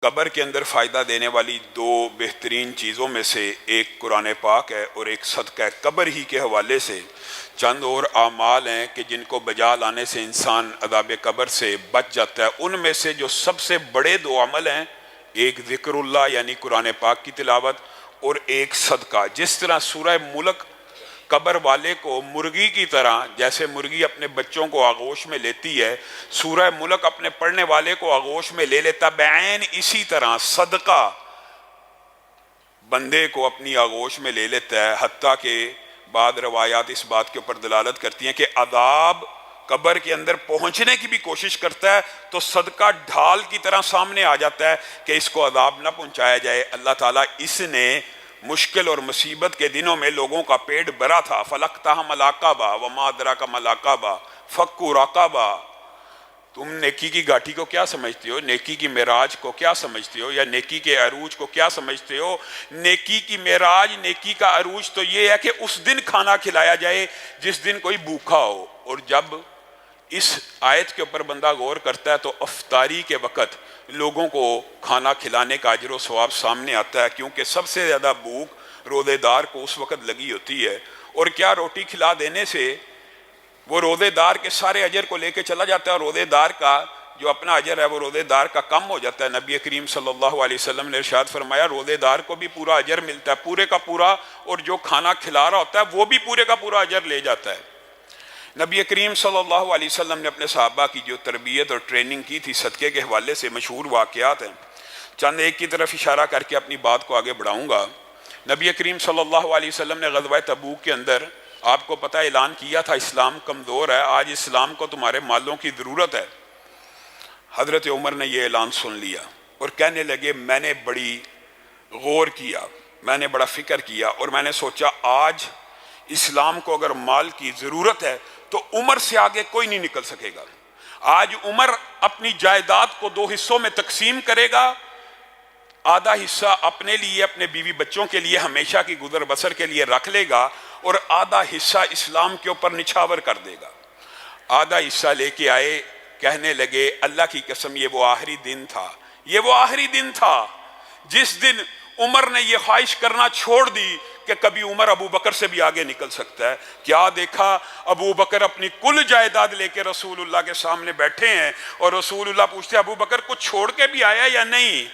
قبر کے اندر فائدہ دینے والی دو بہترین چیزوں میں سے ایک قرآن پاک ہے اور ایک صدقہ قبر ہی کے حوالے سے چند اور اعمال ہیں کہ جن کو بجا لانے سے انسان عذاب قبر سے بچ جاتا ہے۔ ان میں سے جو سب سے بڑے دو عمل ہیں، ایک ذکر اللہ یعنی قرآن پاک کی تلاوت اور ایک صدقہ۔ جس طرح سورہ ملک قبر والے کو مرغی کی طرح، جیسے مرغی اپنے بچوں کو آغوش میں لیتی ہے، سورہ ملک اپنے پڑھنے والے کو آغوش میں لے لیتا، بعین اسی طرح صدقہ بندے کو اپنی آغوش میں لے لیتا ہے۔ حتیٰ کہ بعض روایات اس بات کے اوپر دلالت کرتی ہیں کہ عذاب قبر کے اندر پہنچنے کی بھی کوشش کرتا ہے تو صدقہ ڈھال کی طرح سامنے آ جاتا ہے کہ اس کو عذاب نہ پہنچایا جائے۔ اللہ تعالیٰ اس نے مشکل اور مصیبت کے دنوں میں لوگوں کا پیٹ بھرا تھا۔ فَلَقْتَحَمَ الْعَقَبَةَ وَمَا أَدْرَاكَ مَا الْعَقَبَةُ فَكُّ رَقَبَةٍ۔ تم نیکی کی گاٹھی کو کیا سمجھتے ہو؟ نیکی کی معراج کو کیا سمجھتے ہو؟ یا نیکی کے عروج کو کیا سمجھتے ہو؟ نیکی کی معراج، نیکی کا عروج تو یہ ہے کہ اس دن کھانا کھلایا جائے جس دن کوئی بھوکا ہو۔ اور جب اس آیت کے اوپر بندہ غور کرتا ہے تو افطاری کے وقت لوگوں کو کھانا کھلانے کا اجر و ثواب سامنے آتا ہے، کیونکہ سب سے زیادہ بھوک روزے دار کو اس وقت لگی ہوتی ہے۔ اور کیا روٹی کھلا دینے سے وہ روزے دار کے سارے اجر کو لے کے چلا جاتا ہے، اور روزے دار کا جو اپنا اجر ہے وہ روزے دار کا کم ہو جاتا ہے۔ نبی کریم صلی اللہ علیہ وسلم نے ارشاد فرمایا روزے دار کو بھی پورا اجر ملتا ہے، پورے کا پورا، اور جو کھانا کھلا رہا ہوتا ہے وہ بھی پورے کا پورا اجر لے جاتا ہے۔ نبی کریم صلی اللہ علیہ وسلم نے اپنے صحابہ کی جو تربیت اور ٹریننگ کی تھی صدقے کے حوالے سے مشہور واقعات ہیں، چند ایک کی طرف اشارہ کر کے اپنی بات کو آگے بڑھاؤں گا۔ نبی کریم صلی اللہ علیہ وسلم نے غزوہ تبوک کے اندر آپ کو پتہ اعلان کیا تھا اسلام کمزور ہے، آج اسلام کو تمہارے مالوں کی ضرورت ہے۔ حضرت عمر نے یہ اعلان سن لیا اور کہنے لگے میں نے بڑی غور کیا، میں نے بڑا فکر کیا، اور میں نے سوچا آج اسلام کو اگر مال کی ضرورت ہے تو عمر سے آگے کوئی نہیں نکل سکے گا۔ آج عمر اپنی جائیداد کو دو حصوں میں تقسیم کرے گا، آدھا حصہ اپنے لیے، اپنے بیوی بچوں کے لیے ہمیشہ کی گزر بسر کے لیے رکھ لے گا، اور آدھا حصہ اسلام کے اوپر نچھاور کر دے گا۔ آدھا حصہ لے کے آئے، کہنے لگے اللہ کی قسم یہ وہ آخری دن تھا، یہ وہ آخری دن تھا جس دن عمر نے یہ خواہش کرنا چھوڑ دی کہ کبھی عمر ابو بکر سے بھی آگے نکل سکتا ہے۔ کیا دیکھا، ابو بکر اپنی کل جائیداد لے کے رسول اللہ کے سامنے بیٹھے ہیں، اور رسول اللہ پوچھتے ابو بکر کچھ چھوڑ کے بھی آیا یا نہیں؟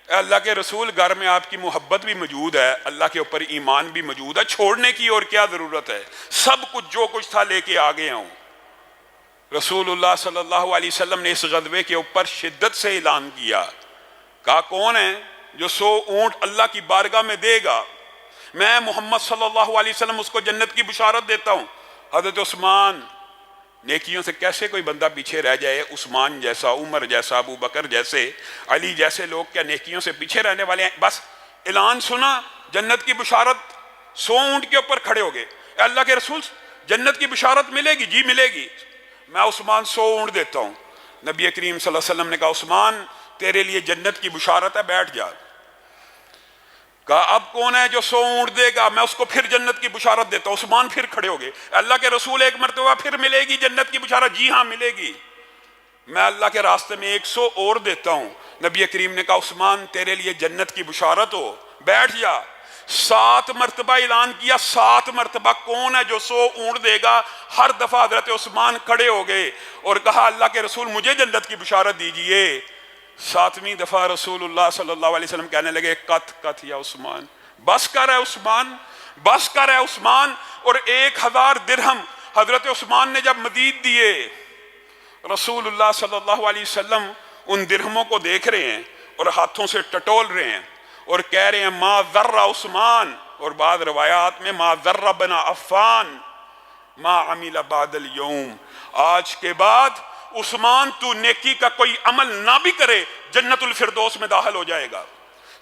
اللہ کے رسول گھر میں آپ کی محبت بھی موجود ہے، اللہ کے اوپر ایمان بھی موجود ہے، چھوڑنے کی اور کیا ضرورت ہے؟ سب کچھ جو کچھ تھا لے کے آگے ہوں۔ رسول اللہ صلی اللہ علیہ وسلم نے اس غزوے کے اوپر شدت سے اعلان کیا، کہا کون ہے جو 100 اونٹ اللہ کی بارگاہ میں دے گا؟ میں محمد صلی اللہ علیہ وسلم اس کو جنت کی بشارت دیتا ہوں۔ حضرت عثمان، نیکیوں سے کیسے کوئی بندہ پیچھے رہ جائے؟ عثمان جیسا، عمر جیسا، ابو بکر جیسے، علی جیسے لوگ کیا نیکیوں سے پیچھے رہنے والے ہیں؟ بس اعلان سنا جنت کی بشارت، 100 اونٹ کے اوپر کھڑے ہو گئے، اے اللہ کے رسول جنت کی بشارت ملے گی؟ جی ملے گی۔ میں عثمان 100 اونٹ دیتا ہوں۔ نبی کریم صلی اللہ علیہ وسلم نے کہا عثمان تیرے لیے جنت کی بشارت ہے، بیٹھ جا۔ کہا اب کون ہے جو 100 اونٹ دے گا؟ میں اس کو پھر جنت کی بشارت دیتا ہوں۔ عثمان پھر کھڑے ہو گئے، اللہ کے رسول ایک مرتبہ پھر ملے گی جنت کی بشارت؟ جی ہاں ملے گی۔ میں اللہ کے راستے میں 100 اور دیتا ہوں۔ نبی کریم نے کہا عثمان تیرے لیے جنت کی بشارت ہو، بیٹھ جا۔ 7 مرتبہ اعلان کیا، 7 مرتبہ کون ہے جو 100 اونٹ دے گا؟ ہر دفعہ حضرت عثمان کھڑے ہو گئے اور کہا اللہ کے رسول مجھے جنت کی بشارت دیجئے۔ 7ویں دفعہ رسول اللہ صلی اللہ علیہ وسلم کہنے لگے کت کت یا عثمان، بس کر ہے عثمان، بس کر ہے عثمان۔ اور 1000 درہم حضرت عثمان نے جب مزید دیے، رسول اللہ صلی اللہ علیہ وسلم ان درہموں کو دیکھ رہے ہیں اور ہاتھوں سے ٹٹول رہے ہیں اور کہہ رہے ہیں ما ذر عثمان، اور بعض روایات میں ما ذر بن عفان ما عمل بعد اليوم، آج کے بعد عثمان تو نیکی کا کوئی عمل نہ بھی کرے جنت الفردوس میں داخل ہو جائے گا۔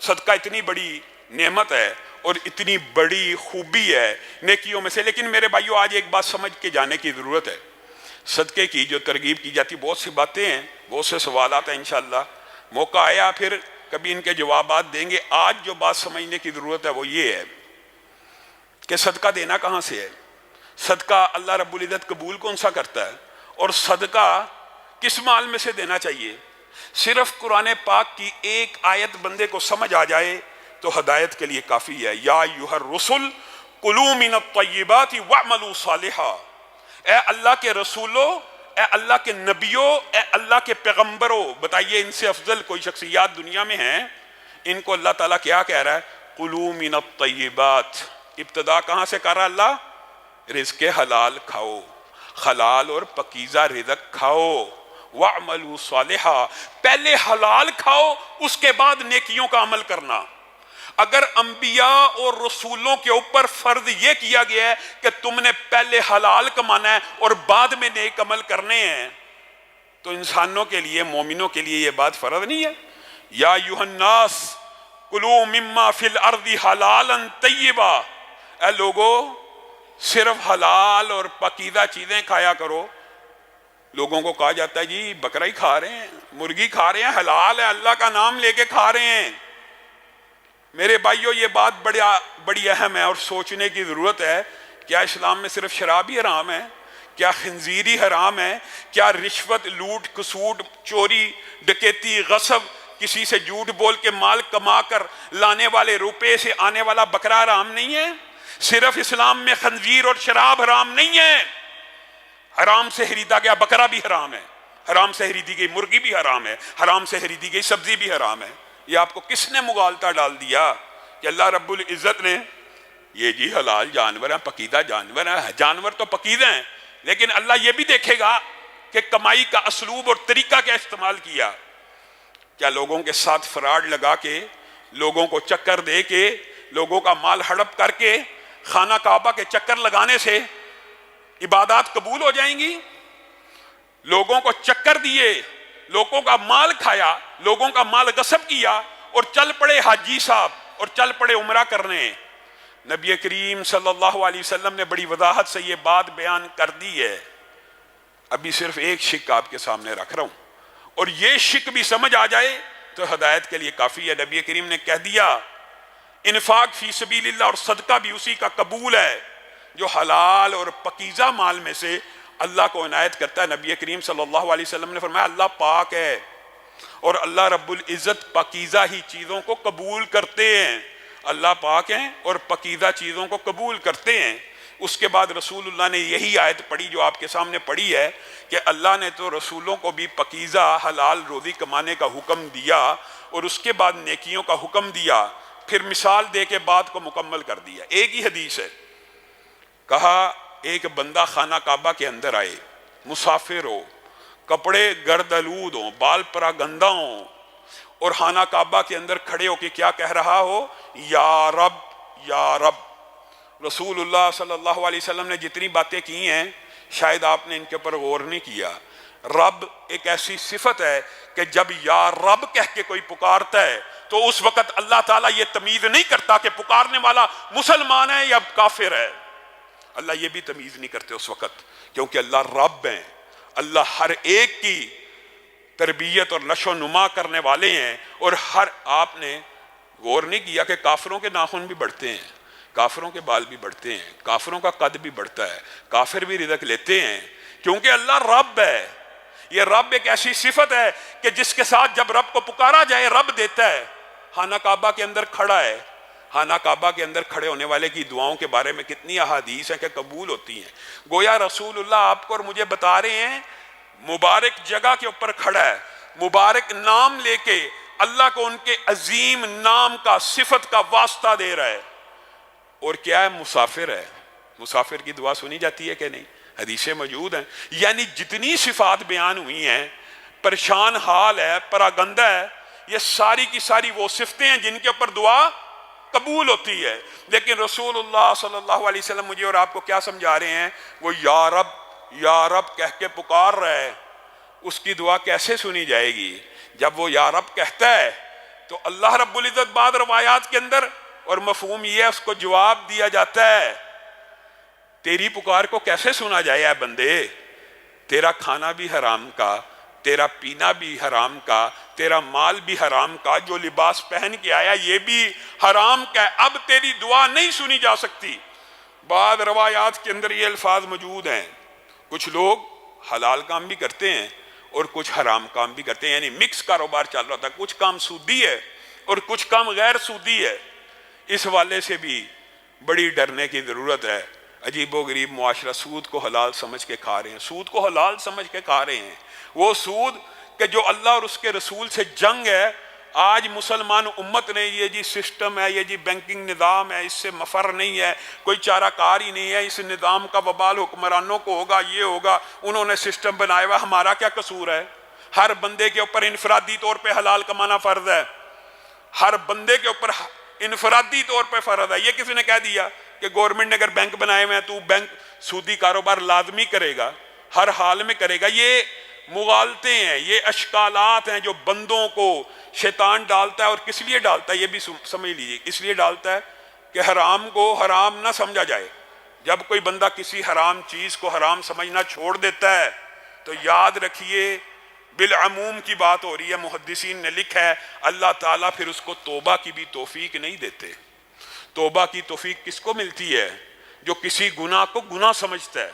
صدقہ اتنی بڑی نعمت ہے اور اتنی بڑی خوبی ہے نیکیوں میں سے۔ لیکن میرے بھائیو آج ایک بات سمجھ کے جانے کی ضرورت ہے، صدقے کی جو ترغیب کی جاتی، بہت سی باتیں ہیں، بہت سے سوالات ہیں، انشاءاللہ موقع آیا پھر کبھی ان کے جوابات دیں گے۔ آج جو بات سمجھنے کی ضرورت ہے وہ یہ ہے کہ صدقہ دینا کہاں سے ہے، صدقہ اللہ رب العزت قبول کون سا کرتا ہے، اور صدقہ کس مال میں سے دینا چاہیے؟ صرف قرآن پاک کی ایک آیت بندے کو سمجھ آ جائے تو ہدایت کے لیے کافی ہے۔ یا ایھا الرسل کلوا من الطیبات واعملوا صالحا، اے اللہ کے رسولوں، اے اللہ کے نبیوں، اے اللہ کے پیغمبروں، بتائیے ان سے افضل کوئی شخصیات دنیا میں ہیں؟ ان کو اللہ تعالیٰ کیا کہہ رہا ہے؟ کلوا من الطیبات۔ ابتدا کہاں سے کر رہا اللہ؟ رزق حلال کھاؤ، حلال اور پکیزہ رزق کھاؤ۔ وَاعْمَلُوا صَالِحًا، پہلے حلال کھاؤ اس کے بعد نیکیوں کا عمل کرنا۔ اگر انبیاء اور رسولوں کے اوپر فرض یہ کیا گیا ہے کہ تم نے پہلے حلال کمانا ہے اور بعد میں نیک عمل کرنے ہیں، تو انسانوں کے لیے، مومنوں کے لیے یہ بات فرض نہیں ہے؟ یا ایھا الناس کلوا مما فی الارض حلالا طیبا، اے لوگو صرف حلال اور پاکیزہ چیزیں کھایا کرو۔ لوگوں کو کہا جاتا ہے جی بکرا ہی کھا رہے ہیں، مرغی کھا رہے ہیں، حلال ہے، اللہ کا نام لے کے کھا رہے ہیں۔ میرے بھائیو یہ بات بڑی اہم ہے اور سوچنے کی ضرورت ہے۔ کیا اسلام میں صرف شراب ہی حرام ہے؟ کیا خنزیر ہی حرام ہے؟ کیا رشوت، لوٹ کسوٹ، چوری، ڈکیتی، غصب، کسی سے جھوٹ بول کے مال کما کر لانے والے روپے سے آنے والا بکرا حرام نہیں ہے؟ صرف اسلام میں خنزیر اور شراب حرام نہیں ہے، حرام سے خریدا گیا بکرا بھی حرام ہے، حرام سے خریدی گئی مرغی بھی حرام ہے، حرام سے خریدی گئی سبزی بھی حرام ہے۔ یہ آپ کو کس نے مغالطہ ڈال دیا کہ اللہ رب العزت نے یہ جی حلال جانور ہیں، پکیدہ جانور ہیں؟ جانور تو پکیدہ ہیں، لیکن اللہ یہ بھی دیکھے گا کہ کمائی کا اسلوب اور طریقہ کیا استعمال کیا۔ کیا لوگوں کے ساتھ فراڈ لگا کے، لوگوں کو چکر دے کے، لوگوں کا مال ہڑپ کر کے، خانہ کعبہ کے چکر لگانے سے عبادات قبول ہو جائیں گی؟ لوگوں کو چکر دیے، لوگوں کا مال کھایا، لوگوں کا مال غصب کیا اور چل پڑے حاجی صاحب اور چل پڑے عمرہ کرنے۔ نبی کریم صلی اللہ علیہ وسلم نے بڑی وضاحت سے یہ بات بیان کر دی ہے۔ ابھی صرف ایک شک آپ کے سامنے رکھ رہا ہوں، اور یہ شک بھی سمجھ آ جائے تو ہدایت کے لیے کافی ہے۔ نبی کریم نے کہہ دیا انفاق فی سبیل اللہ اور صدقہ بھی اسی کا قبول ہے جو حلال اور پکیزہ مال میں سے اللہ کو عنایت کرتا ہے۔ نبی کریم صلی اللہ علیہ وسلم نے فرمایا اللہ پاک ہے اور اللہ رب العزت پکیزہ ہی چیزوں کو قبول کرتے ہیں۔ اللہ پاک ہیں اور پکیزہ چیزوں کو قبول کرتے ہیں۔ اس کے بعد رسول اللہ نے یہی آیت پڑھی جو آپ کے سامنے پڑھی ہے کہ اللہ نے تو رسولوں کو بھی پکیزہ حلال روزی کمانے کا حکم دیا اور اس کے بعد نیکیوں کا حکم دیا، پھر مثال دے کے بات کو مکمل کر دیا۔ ایک ہی حدیث ہے، کہا ایک بندہ خانہ کعبہ کے اندر آئے، مسافر ہو، کپڑے گرد آلود ہوں، بال پرا گندہ ہوں، اور خانہ کعبہ کے اندر کھڑے ہو کے کیا کہہ رہا ہو؟ یا رب یا رب۔ رسول اللہ صلی اللہ علیہ وسلم نے جتنی باتیں کی ہیں شاید آپ نے ان کے اوپر غور نہیں کیا۔ رب ایک ایسی صفت ہے کہ جب یا رب کہہ کے کوئی پکارتا ہے تو اس وقت اللہ تعالیٰ یہ تمیز نہیں کرتا کہ پکارنے والا مسلمان ہے یا کافر ہے۔ اللہ یہ بھی تمیز نہیں کرتے اس وقت، کیونکہ اللہ رب ہیں، اللہ ہر ایک کی تربیت اور نشو و نما کرنے والے ہیں۔ اور آپ نے غور نہیں کیا کہ کافروں کے ناخن بھی بڑھتے ہیں، کافروں کے بال بھی بڑھتے ہیں، کافروں کا قد بھی بڑھتا ہے، کافر بھی رزق لیتے ہیں، کیونکہ اللہ رب ہے۔ یہ رب ایک ایسی صفت ہے کہ جس کے ساتھ جب رب کو پکارا جائے رب دیتا ہے۔ خانہ کعبہ کے اندر کھڑا ہے، خانہ کعبہ کے اندر کھڑے ہونے والے کی دعاؤں کے بارے میں کتنی احادیث ہیں کہ قبول ہوتی ہیں۔ گویا رسول اللہ آپ کو اور مجھے بتا رہے ہیں مبارک جگہ کے اوپر کھڑا ہے، مبارک نام لے کے اللہ کو ان کے عظیم نام کا، صفت کا واسطہ دے رہا ہے۔ اور کیا ہے؟ مسافر ہے۔ مسافر کی دعا سنی جاتی ہے کہ نہیں؟ حدیثیں موجود ہیں۔ یعنی جتنی صفات بیان ہوئی ہیں، پریشان حال ہے، پراگندہ ہے، یہ ساری کی ساری وہ صفتیں ہیں جن کے اوپر دعا قبول ہوتی ہے۔ لیکن رسول اللہ صلی اللہ علیہ وسلم مجھے اور آپ کو کیا سمجھا رہے ہیں؟ وہ یا رب کہہ کے پکار رہا ہے، اس کی دعا کیسے سنی جائے گی؟ جب وہ یا رب کہتا ہے تو اللہ رب العزت بعض روایات کے اندر، اور مفہوم یہ ہے اس کو جواب دیا جاتا ہے تیری پکار کو کیسے سنا جائے اے بندے؟ تیرا کھانا بھی حرام کا، تیرا پینا بھی حرام کا، تیرا مال بھی حرام کا، جو لباس پہن کے آیا یہ بھی حرام کا ہے، اب تیری دعا نہیں سنی جا سکتی۔ بعض روایات کے اندر یہ الفاظ موجود ہیں، کچھ لوگ حلال کام بھی کرتے ہیں اور کچھ حرام کام بھی کرتے ہیں، یعنی مکس کاروبار چل رہا تھا، کچھ کام سودی ہے اور کچھ کام غیر سودی ہے۔ اس حوالے سے بھی بڑی ڈرنے کی ضرورت ہے۔ عجیب و غریب معاشرہ سود کو حلال سمجھ کے کھا رہے ہیں، سود کو حلال سمجھ کے کھا رہے ہیں، وہ سود کہ جو اللہ اور اس کے رسول سے جنگ ہے۔ آج مسلمان امت نے یہ جی سسٹم ہے، یہ جی بینکنگ نظام ہے، اس سے مفر نہیں ہے، کوئی چارہ کار ہی نہیں ہے، اس نظام کا وبال حکمرانوں کو ہوگا، یہ ہوگا، انہوں نے سسٹم بنایا ہوا، ہمارا کیا قصور ہے؟ ہر بندے کے اوپر انفرادی طور پہ حلال کمانا فرض ہے، ہر بندے کے اوپر انفرادی طور پہ فرض ہے۔ یہ کسی نے کہہ دیا کہ گورنمنٹ نے اگر بینک بنائے ہوئے ہیں تو بینک سودی کاروبار لازمی کرے گا، ہر حال میں کرے گا؟ یہ مغالطے ہیں، یہ اشکالات ہیں جو بندوں کو شیطان ڈالتا ہے، اور کس لیے ڈالتا ہے یہ بھی سمجھ لیجیے، اس لیے ڈالتا ہے کہ حرام کو حرام نہ سمجھا جائے۔ جب کوئی بندہ کسی حرام چیز کو حرام سمجھنا چھوڑ دیتا ہے تو یاد رکھیے بالعموم کی بات ہو رہی ہے، محدثین نے لکھا ہے اللہ تعالیٰ پھر اس کو توبہ کی بھی توفیق نہیں دیتے۔ توبہ کی توفیق کس کو ملتی ہے؟ جو کسی گناہ کو گناہ سمجھتا ہے۔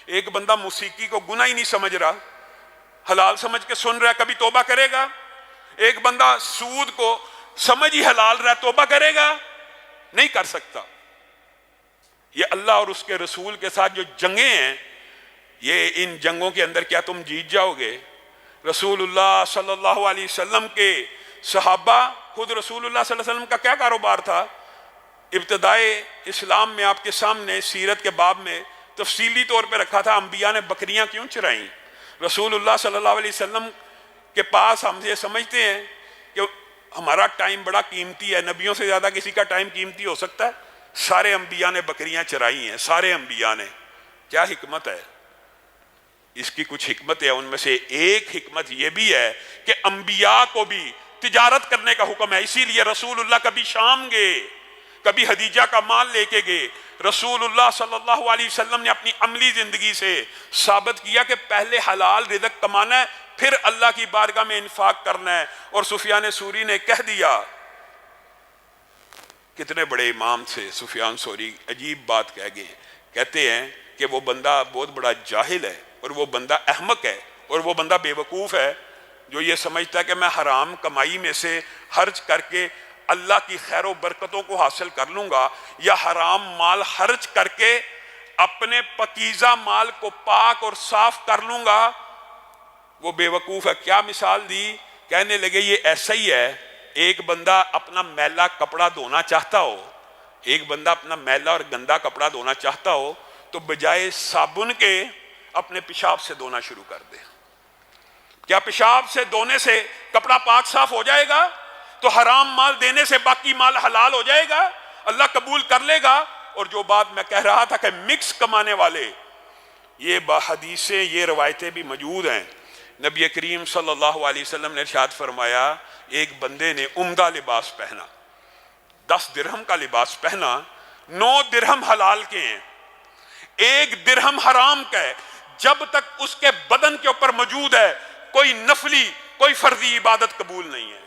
ایک بندہ موسیقی کو گناہ ہی نہیں سمجھ رہا، حلال سمجھ کے سن رہا ہے، کبھی توبہ کرے گا؟ ایک بندہ سود کو سمجھ ہی حلال رہا، توبہ کرے گا؟ نہیں کر سکتا۔ یہ اللہ اور اس کے رسول کے ساتھ جو جنگیں ہیں، یہ ان جنگوں کے اندر کیا تم جیت جاؤ گے؟ رسول اللہ صلی اللہ علیہ وسلم کے صحابہ، خود رسول اللہ صلی اللہ علیہ وسلم کا کیا کاروبار تھا؟ ابتدائے اسلام میں آپ کے سامنے سیرت کے باب میں تفصیلی طور پہ رکھا تھا، انبیاء نے بکریاں کیوں چرائیں؟ رسول اللہ صلی اللہ علیہ وسلم کے پاس ہم یہ سمجھتے ہیں کہ ہمارا ٹائم بڑا قیمتی ہے، نبیوں سے زیادہ کسی کا ٹائم قیمتی ہو سکتا ہے؟ سارے انبیاء نے بکریاں چرائی ہیں، سارے انبیاء نے۔ کیا حکمت ہے؟ اس کی کچھ حکمت ہے، ان میں سے ایک حکمت یہ بھی ہے کہ انبیاء کو بھی تجارت کرنے کا حکم ہے، اسی لیے رسول اللہ کبھی شام گئے، کبھی خدیجہ کا مال لے کے گئے۔ رسول اللہ صلی اللہ علیہ وسلم نے اپنی عملی زندگی سے ثابت کیا کہ پہلے حلال رزق کمانا ہے، پھر اللہ کی بارگاہ میں انفاق کرنا ہے۔ اور سفیان ثوری نے کہہ دیا، کتنے بڑے امام تھے سفیان ثوری، عجیب بات کہہ گئے، کہتے ہیں کہ وہ بندہ بہت بڑا جاہل ہے، اور وہ بندہ احمق ہے، اور وہ بندہ بے وقوف ہے جو یہ سمجھتا ہے کہ میں حرام کمائی میں سے خرچ کر کے اللہ کی خیر و برکتوں کو حاصل کر لوں گا، یا حرام مال خرچ کر کے اپنے پکیزہ مال کو پاک اور صاف کر لوں گا۔ وہ بے وقوف ہے۔ کیا مثال دی؟ کہنے لگے یہ ایسا ہی ہے، ایک بندہ اپنا میلا کپڑا دھونا چاہتا ہو، ایک بندہ اپنا میلا اور گندا کپڑا دھونا چاہتا ہو تو بجائے صابن کے اپنے پیشاب سے دھونا شروع کر دے۔ کیا پیشاب سے دھونے سے کپڑا پاک صاف ہو جائے گا؟ تو حرام مال دینے سے باقی مال حلال ہو جائے گا، اللہ قبول کر لے گا۔ اور جو بات میں کہہ رہا تھا کہ مکس کمانے والے، یہ حدیثیں، یہ روایتیں بھی موجود ہیں۔ نبی کریم صلی اللہ علیہ وسلم نے ارشاد فرمایا، ایک بندے نے عمدہ لباس پہنا، 10 درہم کا لباس پہنا، 9 درہم حلال کے ہیں، 1 درہم حرام کا ہے۔ جب تک اس کے بدن کے اوپر موجود ہے کوئی نفلی، کوئی فرضی عبادت قبول نہیں ہے۔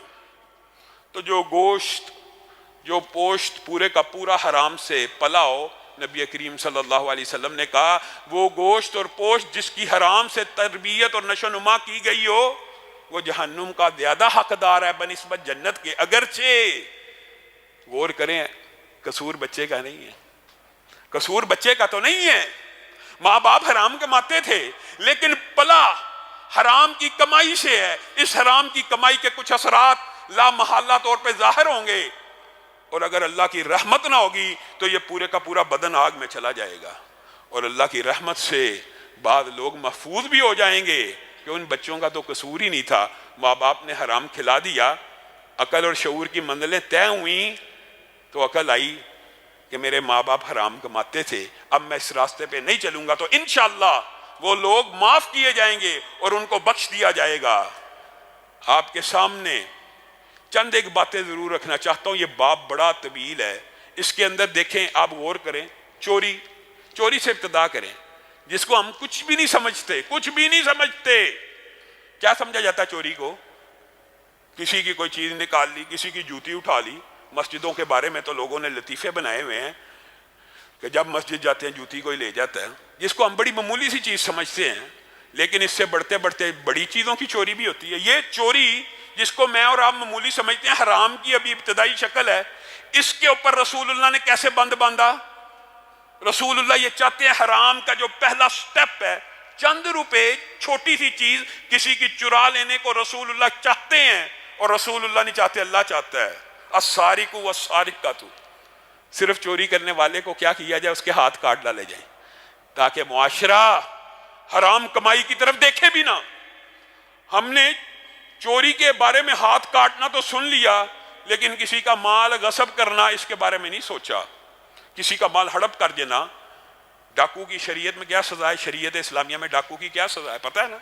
تو جو گوشت، جو پوشت پورے کا پورا حرام سے پلا ہو، نبی کریم صلی اللہ علیہ وسلم نے کہا وہ گوشت اور پوشت جس کی حرام سے تربیت اور نشو نما کی گئی ہو، وہ جہنم کا زیادہ حقدار ہے بنسبت جنت کے۔ اگرچہ غور کریں، قصور بچے کا نہیں ہے، قصور بچے کا تو نہیں ہے، ماں باپ حرام کماتے تھے لیکن پلا حرام کی کمائی سے ہے۔ اس حرام کی کمائی کے کچھ اثرات لا محالہ طور پہ ظاہر ہوں گے، اور اگر اللہ کی رحمت نہ ہوگی تو یہ پورے کا پورا بدن آگ میں چلا جائے گا۔ اور اللہ کی رحمت سے بعض لوگ محفوظ بھی ہو جائیں گے کہ ان بچوں کا تو قصور ہی نہیں تھا، ماں باپ نے حرام کھلا دیا، عقل اور شعور کی منزلیں طے ہوئیں تو عقل آئی کہ میرے ماں باپ حرام کماتے تھے، اب میں اس راستے پہ نہیں چلوں گا، تو انشاءاللہ وہ لوگ معاف کیے جائیں گے اور ان کو بخش دیا جائے گا۔ آپ کے سامنے چند ایک باتیں ضرور رکھنا چاہتا ہوں، یہ باب بڑا طویل ہے، اس کے اندر دیکھیں، آپ غور کریں۔ چوری سے ابتدا کریں، جس کو ہم کچھ بھی نہیں سمجھتے، کچھ بھی نہیں سمجھتے۔ کیا سمجھا جاتا ہے چوری کو؟ کسی کی کوئی چیز نکال لی، کسی کی جوتی اٹھا لی۔ مسجدوں کے بارے میں تو لوگوں نے لطیفے بنائے ہوئے ہیں کہ جب مسجد جاتے ہیں جوتی کوئی لے جاتا ہے، جس کو ہم بڑی معمولی سی چیز سمجھتے ہیں، لیکن اس سے بڑھتے بڑھتے بڑی چیزوں کی چوری بھی ہوتی ہے. یہ چوری جس کو میں اور آپ معمولی سمجھتے ہیں حرام کی ابھی ابتدائی شکل ہے, اس کے اوپر رسول اللہ نے کیسے بند باندھا. رسول اللہ یہ چاہتے ہیں حرام کا جو پہلا سٹیپ ہے, چند روپے چھوٹی سی چیز کسی کی چرا لینے کو رسول اللہ چاہتے ہیں, اور رسول اللہ نہیں چاہتے, اللہ چاہتا ہے. السارق والسارقۃ, صرف چوری کرنے والے کو کیا کیا جائے, اس کے ہاتھ کاٹ ڈالے جائیں تاکہ معاشرہ حرام کمائی کی طرف دیکھے بھی نہ. ہم نے چوری کے بارے میں ہاتھ کاٹنا تو سن لیا, لیکن کسی کا مال غصب کرنا اس کے بارے میں نہیں سوچا. کسی کا مال ہڑپ کر دینا, ڈاکو کی شریعت میں کیا سزا ہے, شریعت اسلامیہ میں ڈاکو کی کیا سزا ہے پتہ ہے نا,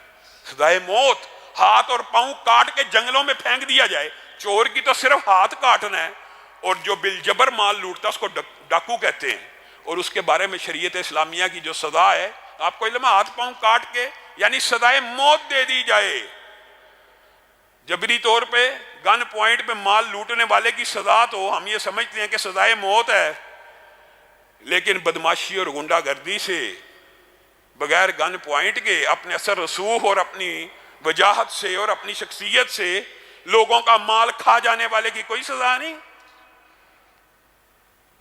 سزائے موت. ہاتھ اور پاؤں کاٹ کے جنگلوں میں پھینک دیا جائے. چور کی تو صرف ہاتھ کاٹنا ہے, اور جو بالجبر مال لوٹتا اس کو ڈاکو کہتے ہیں. اور اس کے بارے میں شریعت اسلامیہ کی جو سزا ہے, آپ کو علم ہے, ہاتھ پاؤں کاٹ کے یعنی سزائے موت دے دی جائے. جبری طور پہ گن پوائنٹ پہ مال لوٹنے والے کی سزا تو ہم یہ سمجھتے ہیں کہ سزائے موت ہے, لیکن بدماشی اور غنڈہ گردی سے بغیر گن پوائنٹ کے اپنے اثر رسوخ اور اپنی وجاہت سے اور اپنی شخصیت سے لوگوں کا مال کھا جانے والے کی کوئی سزا نہیں.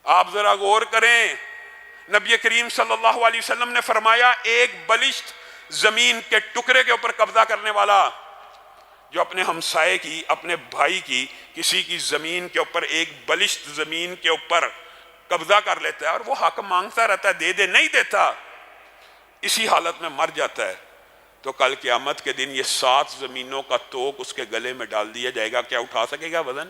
آپ ذرا غور کریں, نبی کریم صلی اللہ علیہ وسلم نے فرمایا ایک بلشت زمین کے ٹکڑے کے اوپر قبضہ کرنے والا, جو اپنے ہمسائے کی, اپنے بھائی کی, کسی کی زمین کے اوپر, ایک بلشت زمین کے اوپر قبضہ کر لیتا ہے اور وہ حق مانگتا رہتا ہے, دے دے نہیں دیتا, اسی حالت میں مر جاتا ہے, تو کل قیامت کے دن یہ 7 زمینوں کا توق اس کے گلے میں ڈال دیا جائے گا. کیا اٹھا سکے گا وزن؟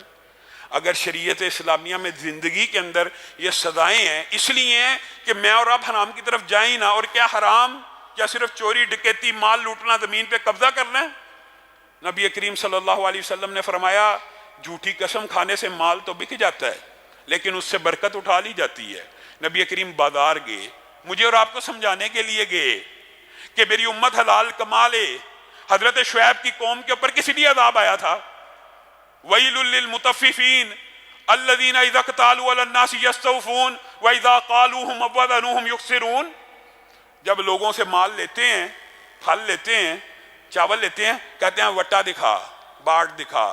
اگر شریعت اسلامیہ میں زندگی کے اندر یہ سزائیں ہیں, اس لیے ہیں کہ میں اور آپ حرام کی طرف جائیں نہ. اور کیا حرام کیا صرف چوری ڈکیتی مال لوٹنا زمین پہ قبضہ کرنا ہے؟ نبی کریم صلی اللہ علیہ وسلم نے فرمایا جھوٹی قسم کھانے سے مال تو بک جاتا ہے, لیکن اس سے برکت اٹھا لی جاتی ہے. نبی کریم بازار گئے, مجھے اور آپ کو سمجھانے کے لیے گئے کہ میری امت حلال کما لے. حضرت شعیب کی قوم کے اوپر کس لیے عذاب آیا تھا؟ وَيْلٌ لِّلْمُطَفِّفِينَ الَّذِينَ إِذَا اكْتَالُوا عَلَى النَّاسِ يَسْتَوْفُونَ وَإِذَا قَالُوهُمْ أَوْ وَزَنُوهُمْ يُخْسِرُونَ. جب لوگوں سے مال لیتے ہیں, پھل لیتے ہیں, چاول لیتے ہیں, کہتے ہیں وٹا دکھا, باٹ دکھا,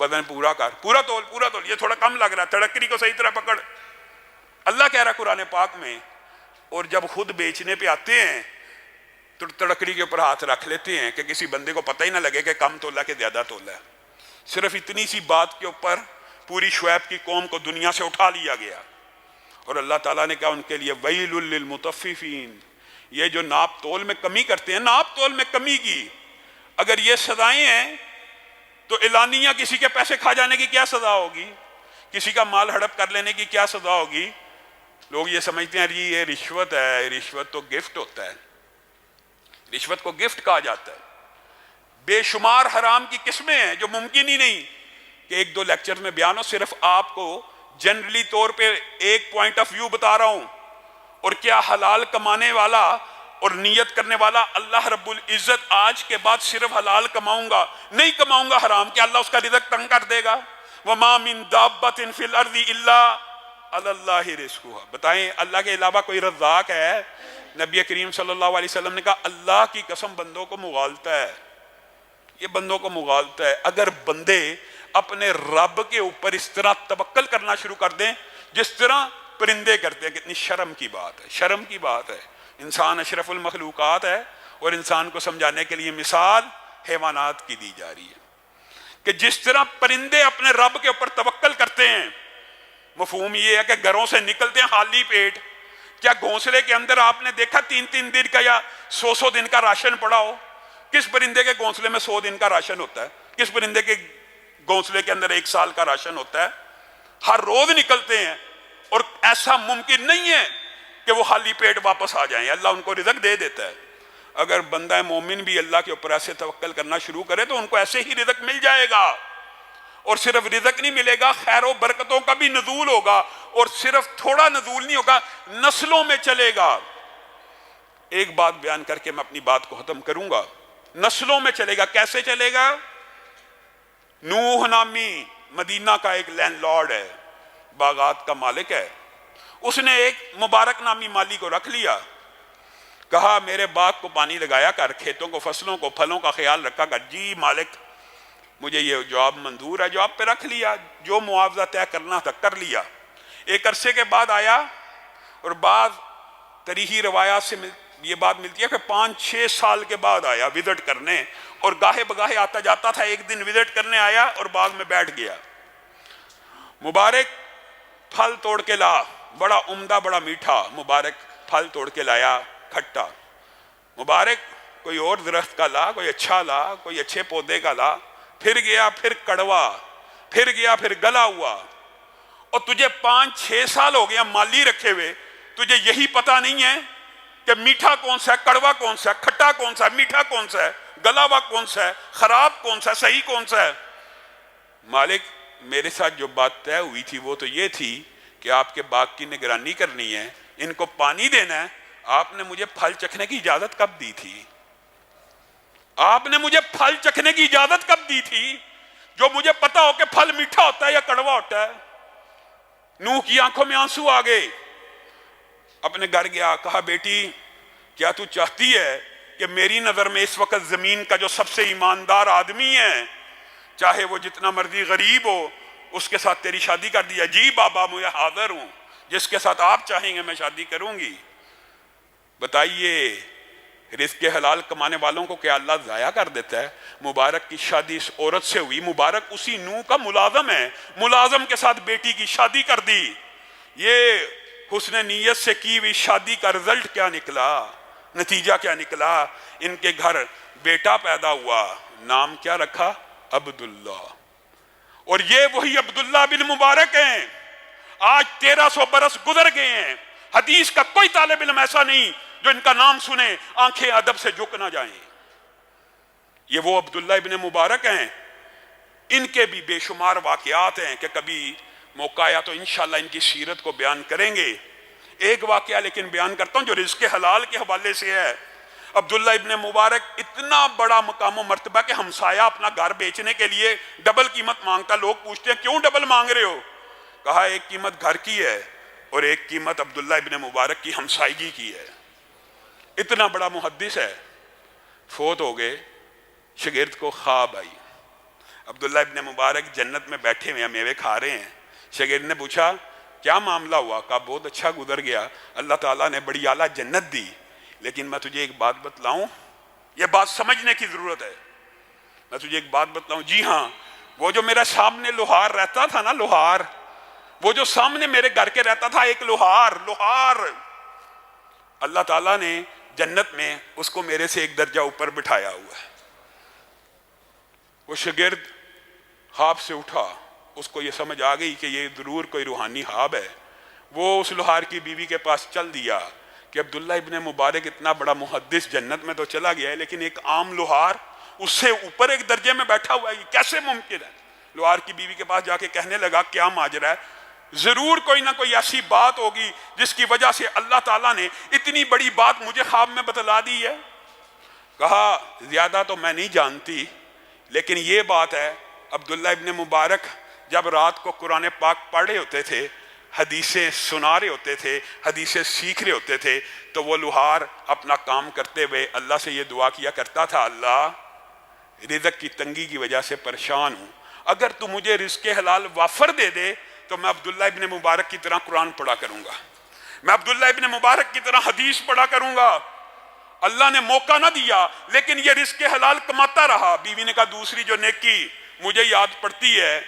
وزن پورا کر, پورا تول, پورا تول, یہ تھوڑا کم لگ رہا ہے, تڑکری کو صحیح طرح پکڑ. اللہ کہہ رہا ہے قرآن پاک میں. اور جب خود بیچنے پہ آتے ہیں تو تڑکری کے اوپر ہاتھ رکھ لیتے ہیں کہ کسی بندے کو پتہ ہی نہ لگے کہ کم تولا کہ زیادہ تولا ہے. صرف اتنی سی بات کے اوپر پوری شعیب کی قوم کو دنیا سے اٹھا لیا گیا. اور اللہ تعالیٰ نے کہا ان کے لیے ویل للمطففین, یہ جو ناپ تول میں کمی کرتے ہیں, ناپ تول میں کمی کی اگر یہ سزائیں ہیں تو اعلانیہ کسی کے پیسے کھا جانے کی کیا سزا ہوگی, کسی کا مال ہڑپ کر لینے کی کیا سزا ہوگی. لوگ یہ سمجھتے ہیں جی یہ رشوت ہے, رشوت تو گفٹ ہوتا ہے, رشوت کو گفٹ کہا جاتا ہے. بے شمار حرام کی قسمیں ہیں جو ممکن ہی نہیں کہ ایک دو لیکچر میں بیان ہو. صرف آپ کو جنرلی طور پہ ایک پوائنٹ آف ویو بتا رہا ہوں. اور کیا حلال کمانے والا اور نیت کرنے والا اللہ رب العزت آج کے بعد صرف حلال کماؤں گا, نہیں کماؤں گا حرام, کہ اللہ اس کا رزق تنگ کر دے گا؟ وَمَا مِن دَابَّةٍ فِي الْأَرْضِ إِلَّا عَلَى اللَّهِ رِزْقُهَا. بتائیں اللہ کے علاوہ کوئی رزاق ہے؟ نبی کریم صلی اللہ علیہ وسلم نے کہا اللہ کی قسم بندوں کو مغالتا ہے, یہ بندوں کو مغالتا ہے. اگر بندے اپنے رب کے اوپر اس طرح توکل کرنا شروع کر دیں جس طرح پرندے کرتے ہیں, کتنی شرم کی بات ہے, شرم کی بات ہے. انسان اشرف المخلوقات ہے اور انسان کو سمجھانے کے لیے مثال حیوانات کی دی جا رہی ہے کہ جس طرح پرندے اپنے رب کے اوپر توکل کرتے ہیں. مفہوم یہ ہے کہ گھروں سے نکلتے ہیں خالی پیٹ. کیا گھونسلے کے اندر آپ نے دیکھا 3 دن کا یا 100 دن کا راشن پڑا ہو؟ کس پرندے کے گھونسلے میں 100 دن کا راشن ہوتا ہے؟ کس پرندے کے گھونسلے کے اندر 1 سال کا راشن ہوتا ہے؟ ہر روز نکلتے ہیں اور ایسا ممکن نہیں ہے کہ وہ خالی پیٹ واپس آ جائیں, اللہ ان کو رزق دے دیتا ہے. اگر بندہ مومن بھی اللہ کے اوپر ایسے توکل کرنا شروع کرے تو ان کو ایسے ہی رزق مل جائے گا. اور صرف رزق نہیں ملے گا, خیر و برکتوں کا بھی نزول ہوگا, اور صرف تھوڑا نزول نہیں ہوگا, نسلوں میں چلے گا. ایک بات بیان کر کے میں اپنی بات کو ختم کروں گا. نسلوں میں چلے گا. کیسے چلے گا؟ نوح نامی مدینہ کا ایک لینڈ لارڈ ہے, باغات کا مالک ہے. اس نے ایک مبارک نامی مالی کو رکھ لیا. کہا میرے باغ کو پانی لگایا کر، کھیتوں کو، فصلوں کو، پھلوں کا خیال رکھا کر۔ جی مالک مجھے یہ جواب منظور ہے، جواب پہ رکھ لیا، جو معاوضہ طے کرنا تھا کر لیا۔ ایک عرصے کے بعد آیا، اور بعض تاریخی روایات سے یہ بات ملتی ہے کہ 5-6 سال کے بعد آیا وزٹ کرنے، اور گاہے بگاہے آتا جاتا تھا۔ ایک دن وزٹ کرنے آیا اور باغ میں بیٹھ گیا۔ مبارک پھل توڑ کے لا، بڑا عمدہ بڑا میٹھا مبارک پھل توڑ کے لایا، کھٹا۔ مبارک کوئی اور درخت کا لا، کوئی اچھا لا، کوئی اچھے پودے کا لا۔ پھر گیا، پھر کڑوا، پھر گیا، پھر گلا ہوا۔ اور تجھے 5-6 سال ہو گیا مالی رکھے ہوئے، تجھے یہی پتہ نہیں ہے کہ میٹھا کون سا ہے، کڑوا کون سا ہے، کھٹا کون سا ہے، میٹھا کون سا ہے، گلا ہوا کون سا ہے، خراب کون سا ہے، صحیح کون سا ہے؟ مالک میرے ساتھ جو بات طے ہوئی تھی وہ تو یہ تھی کہ آپ کے باغ کی نگرانی کرنی ہے، ان کو پانی دینا ہے۔ آپ نے مجھے پھل چکھنے کی اجازت کب دی تھی؟ آپ نے مجھے پھل چکھنے کی اجازت کب دی تھی جو مجھے پتا ہو کہ پھل میٹھا ہوتا ہے یا کڑوا ہوتا ہے؟ نوح کی آنکھوں میں آنسو آ گئے، اپنے گھر گیا، کہا بیٹی کیا تو چاہتی ہے کہ میری نظر میں اس وقت زمین کا جو سب سے ایماندار آدمی ہے، چاہے وہ جتنا مرضی غریب ہو، اس کے ساتھ تیری شادی کر دیا؟ جی بابا میں حاضر ہوں، جس کے ساتھ آپ چاہیں گے میں شادی کروں گی۔ بتائیے رزق حلال کمانے والوں کو کیا اللہ ضائع کر دیتا ہے؟ مبارک کی شادی اس عورت سے ہوئی، مبارک اسی نوح کا ملازم ہے، ملازم کے ساتھ بیٹی کی شادی کر دی۔ یہ حسن نیت سے کی ہوئی شادی کا رزلٹ کیا نکلا، نتیجہ کیا نکلا؟ ان کے گھر بیٹا پیدا ہوا، نام کیا رکھا؟ عبداللہ۔ اور یہ وہی عبداللہ بن مبارک ہیں۔ آج 1300 برس گزر گئے ہیں، حدیث کا کوئی طالب علم ایسا نہیں جو ان کا نام سنے آنکھیں ادب سے جھک نہ جائیں۔ یہ وہ عبداللہ ابن مبارک ہیں۔ ان کے بھی بے شمار واقعات ہیں کہ کبھی موقع آیا تو انشاءاللہ ان کی سیرت کو بیان کریں گے۔ ایک واقعہ لیکن بیان کرتا ہوں جو رزق حلال کے حوالے سے ہے۔ عبداللہ ابن مبارک اتنا بڑا مقام و مرتبہ کہ ہمسایہ اپنا گھر بیچنے کے لیے ڈبل قیمت مانگتا۔ لوگ پوچھتے ہیں کیوں ڈبل مانگ رہے ہو؟ کہا ایک قیمت گھر کی ہے اور ایک قیمت عبداللہ ابن مبارک کی ہمسائیگی کی ہے۔ اتنا بڑا محدث ہے، فوت ہو گئے۔ شاگرد کو خواب آئی، عبداللہ ابن مبارک جنت میں بیٹھے ہوئے ہیں، میوے کھا رہے ہیں۔ شاگرد نے پوچھا کیا معاملہ ہوا؟ کہا بہت اچھا گزر گیا، اللہ تعالیٰ نے بڑی اعلیٰ جنت دی، لیکن میں تجھے ایک بات بتلاؤں، یہ بات سمجھنے کی ضرورت ہے، میں تجھے ایک بات بتلاؤں۔ جی ہاں، وہ جو میرے سامنے لوہار رہتا تھا نا، لوہار، وہ جو سامنے میرے گھر کے رہتا تھا ایک لوہار، اللہ تعالیٰ نے جنت میں اس کو میرے سے ایک درجہ اوپر بٹھایا ہوا ہے۔ وہ شاگرد خواب سے اٹھا، اس کو یہ سمجھ آ گئی کہ یہ ضرور کوئی روحانی خواب ہے۔ وہ اس لوہار کی بیوی کے پاس چل دیا کہ عبداللہ ابن مبارک اتنا بڑا محدث جنت میں تو چلا گیا ہے، لیکن ایک عام لوہار اس سے اوپر ایک درجے میں بیٹھا ہوا ہے، یہ کیسے ممکن ہے؟ لوہار کی بیوی کے پاس جا کے کہنے لگا کیا ماجرا ہے؟ ضرور کوئی نہ کوئی ایسی بات ہوگی جس کی وجہ سے اللہ تعالیٰ نے اتنی بڑی بات مجھے خواب میں بتلا دی ہے۔ کہا زیادہ تو میں نہیں جانتی، لیکن یہ بات ہے عبداللہ ابن مبارک جب رات کو قرآن پاک پڑھ رہے ہوتے تھے، حدیثیں سنا رہے ہوتے تھے، حدیثیں سیکھ رہے ہوتے تھے، تو وہ لوہار اپنا کام کرتے ہوئے اللہ سے یہ دعا کیا کرتا تھا، اللہ رزق کی تنگی کی وجہ سے پریشان ہوں، اگر تو مجھے رزق حلال وافر دے دے تو میں عبداللہ ابن مبارک کی طرح قرآن پڑھا کروں گا، میں عبداللہ ابن مبارک کی طرح حدیث پڑھا کروں گا۔ اللہ نے موقع نہ دیا لیکن یہ رزق حلال کماتا رہا۔ بیوی نے کہا دوسری جو نیکی مجھے یاد پڑتی ہے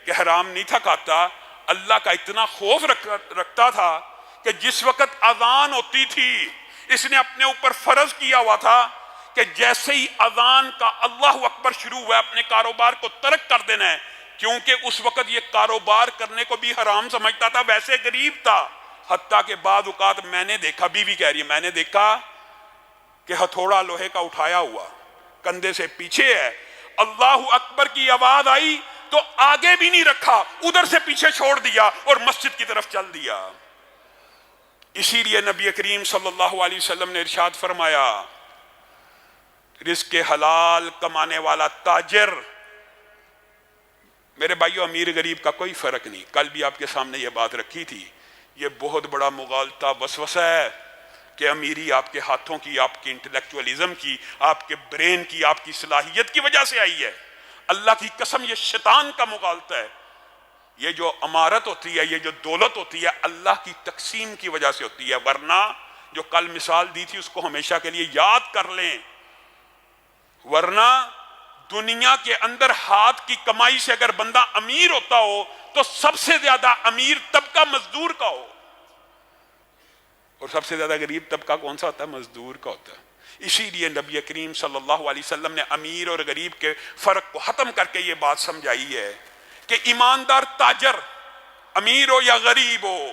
کہ حرام نہیں تھا کھاتا، اللہ کا اتنا خوف رکھتا تھا کہ جس وقت اذان ہوتی تھی اس نے اپنے اوپر فرض کیا ہوا تھا کہ جیسے ہی اذان کا اللہ اکبر شروع ہوا اپنے کاروبار کو ترک کر دینا ہے، کیونکہ اس وقت یہ کاروبار کرنے کو بھی حرام سمجھتا تھا، ویسے غریب تھا۔ حتیٰ کہ بعض اوقات میں نے دیکھا، بیوی کہہ رہی ہے میں نے دیکھا کہ ہتھوڑا لوہے کا اٹھایا ہوا کندھے سے پیچھے ہے، اللہ اکبر کی آواز آئی تو آگے بھی نہیں رکھا، ادھر سے پیچھے چھوڑ دیا اور مسجد کی طرف چل دیا۔ اسی لیے نبی کریم صلی اللہ علیہ وسلم نے ارشاد فرمایا رزق حلال کمانے والا تاجر، میرے بھائیو امیر غریب کا کوئی فرق نہیں، کل بھی آپ کے سامنے یہ بات رکھی تھی، یہ بہت بڑا مغالطہ وسوسہ ہے کہ امیری آپ کے ہاتھوں کی، آپ کے انٹلیکچولیزم کی، آپ کے برین کی، آپ کی صلاحیت کی وجہ سے آئی ہے۔ اللہ کی قسم یہ شیطان کا مغالطہ ہے۔ یہ جو امارت ہوتی ہے، یہ جو دولت ہوتی ہے، اللہ کی تقسیم کی وجہ سے ہوتی ہے۔ ورنہ جو کل مثال دی تھی اس کو ہمیشہ کے لیے یاد کر لیں، ورنہ دنیا کے اندر ہاتھ کی کمائی سے اگر بندہ امیر ہوتا ہو تو سب سے زیادہ امیر طبقہ مزدور کا ہو، اور سب سے زیادہ غریب طبقہ کون سا ہوتا ہے؟ مزدور کا ہوتا ہے۔ اسی لیے نبی کریم صلی اللہ علیہ وسلم نے امیر اور غریب کے فرق کو ختم کر کے یہ بات سمجھائی ہے کہ ایماندار تاجر امیر ہو یا غریب ہو،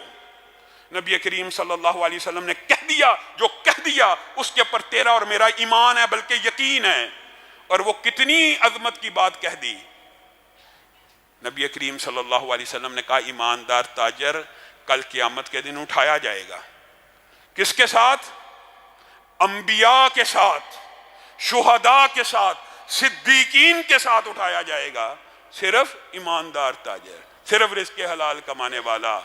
نبی کریم صلی اللہ علیہ وسلم نے کہہ دیا جو کہہ دیا اس کے اوپر تیرا اور میرا ایمان ہے، بلکہ یقین ہے۔ اور وہ کتنی عظمت کی بات کہہ دی۔ نبی کریم صلی اللہ علیہ وسلم نے کہا ایماندار تاجر کل قیامت کے دن اٹھایا جائے گا، کس کے ساتھ؟ انبیاء کے ساتھ، شہداء کے ساتھ، صدیقین کے ساتھ اٹھایا جائے گا۔ صرف ایماندار تاجر، صرف رزق حلال کمانے والا۔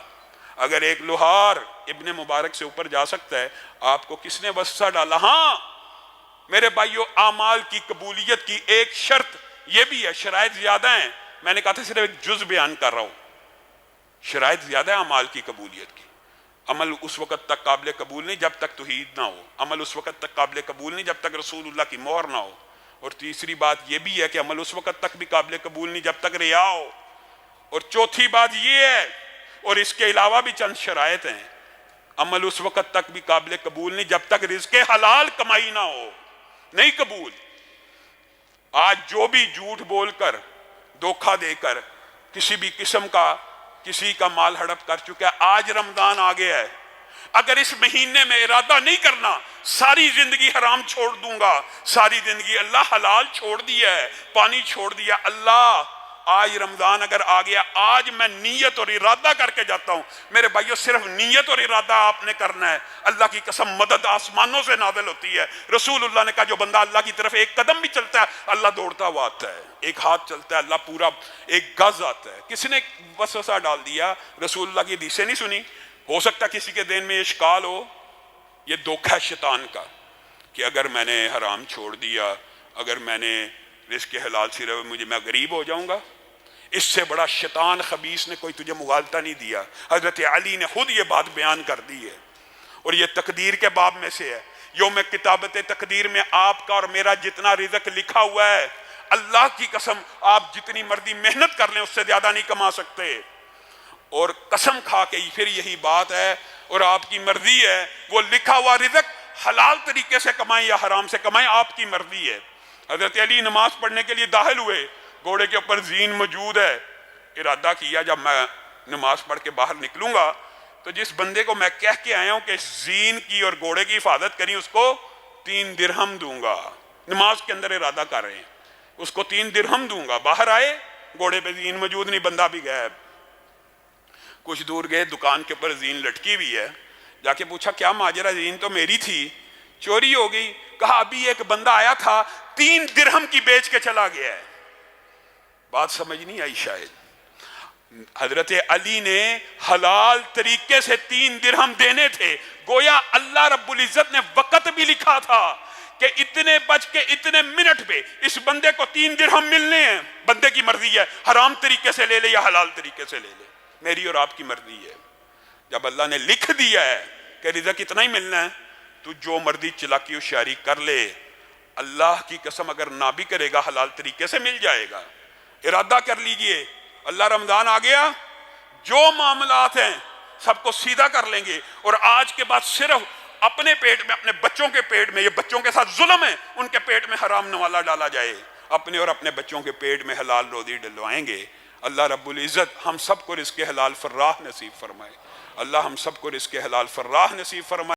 اگر ایک لوہار ابن مبارک سے اوپر جا سکتا ہے، آپ کو کس نے وسوسہ ڈالا؟ ہاں میرے بھائیو، اعمال کی قبولیت کی ایک شرط یہ بھی ہے، شرائط زیادہ ہیں، میں نے کہا تھا صرف ایک جز بیان کر رہا ہوں۔ شرائط زیادہ ہے اعمال کی قبولیت کی۔ عمل اس وقت تک قابل قبول نہیں جب تک توحید نہ ہو، عمل اس وقت تک قابل قبول نہیں جب تک رسول اللہ کی مہر نہ ہو، اور تیسری بات یہ بھی ہے کہ عمل اس وقت تک بھی قابل قبول نہیں جب تک ریا ہو، اور چوتھی بات یہ ہے، اور اس کے علاوہ بھی چند شرائط ہیں، عمل اس وقت تک بھی قابل قبول نہیں جب تک رزق حلال کمائی نہ ہو، نہیں قبول۔ آج جو بھی جھوٹ بول کر، دھوکہ دے کر کسی بھی قسم کا کسی کا مال ہڑپ کر چکا ہے، آج رمضان آ گیا ہے، اگر اس مہینے میں ارادہ نہیں کرنا ساری زندگی حرام چھوڑ دوں گا، ساری زندگی اللہ حلال چھوڑ دیا ہے، پانی چھوڑ دیا، اللہ آج رمضان اگر آ گیا، آج میں نیت اور ارادہ کر کے جاتا ہوں۔ میرے بھائیو صرف نیت اور ارادہ آپ نے کرنا ہے، اللہ کی قسم مدد آسمانوں سے نازل ہوتی ہے۔ رسول اللہ نے کہا جو بندہ اللہ کی طرف ایک قدم بھی چلتا ہے اللہ دوڑتا ہوا آتا ہے، ایک ہاتھ چلتا ہے اللہ پورا ایک گز آتا ہے۔ کس نے وسوسہ ڈال دیا؟ رسول اللہ کی حدیثیں نہیں سنی؟ ہو سکتا کسی کے دین میں اشکال ہو، یہ دھوکہ ہے شیطان کا کہ اگر میں نے حرام چھوڑ دیا، اگر میں نے رزق حلال صرف میں غریب ہو جاؤں گا۔ اس سے بڑا شیطان خبیث نے کوئی تجھے مغالطہ نہیں دیا۔ حضرت علی نے خود یہ بات بیان کر دی ہے، اور یہ تقدیر کے باب میں سے ہے۔ یوم کتابت تقدیر میں آپ کا اور میرا جتنا رزق لکھا ہوا ہے، اللہ کی قسم آپ جتنی مرضی محنت کر لیں اس سے زیادہ نہیں کما سکتے، اور قسم کھا کے پھر یہی بات ہے، اور آپ کی مرضی ہے وہ لکھا ہوا رزق حلال طریقے سے کمائیں یا حرام سے کمائیں، آپ کی مرضی ہے۔ حضرت علی نماز پڑھنے کے لیے داخل ہوئے، گھوڑے کے اوپر زین موجود ہے، ارادہ کیا جب میں نماز پڑھ کے باہر نکلوں گا تو جس بندے کو میں کہہ کے آیا ہوں کہ زین کی اور گھوڑے کی حفاظت کریں اس کو 3 درہم دوں گا۔ نماز کے اندر ارادہ کر رہے ہیں، اس کو 3 درہم دوں گا۔ باہر آئے، گھوڑے پہ زین موجود نہیں، بندہ بھی غائب۔ کچھ دور گئے، دکان کے اوپر زین لٹکی ہوئی ہے، جا کے پوچھا کیا ماجرا؟ زین تو میری تھی، چوری ہو گئی۔ کہا ابھی ایک بندہ آیا تھا 3 درہم کی بیچ کے چلا گیا ہے۔ بات سمجھ نہیں آئی شاید۔ حضرت علی نے حلال طریقے سے 3 درہم دینے تھے، گویا اللہ رب العزت نے وقت بھی لکھا تھا کہ اتنے بج کے اتنے منٹ پہ اس بندے کو 3 درہم ملنے ہیں۔ بندے کی مرضی ہے، حرام طریقے سے لے لے یا حلال طریقے سے لے لے، میری اور آپ کی مرضی ہے۔ جب اللہ نے لکھ دیا ہے کہ رزق اتنا ہی ملنا ہے، تو جو مرضی چلاکی ہوشیاری کر لے، اللہ کی قسم اگر نہ بھی کرے گا حلال طریقے سے مل جائے گا۔ ارادہ کر لیجئے، اللہ رمضان آ گیا، جو معاملات ہیں سب کو سیدھا کر لیں گے، اور آج کے بعد صرف اپنے پیٹ میں، اپنے بچوں کے پیٹ میں، یہ بچوں کے ساتھ ظلم ہے، ان کے پیٹ میں حرام نوالا ڈالا جائے، اپنے اور اپنے بچوں کے پیٹ میں حلال روزی ڈلوائیں گے۔ اللہ رب العزت ہم سب کو رزق حلال فراہ نصیب فرمائے، اللہ ہم سب کو رزق حلال فراہ نصیب فرمائے۔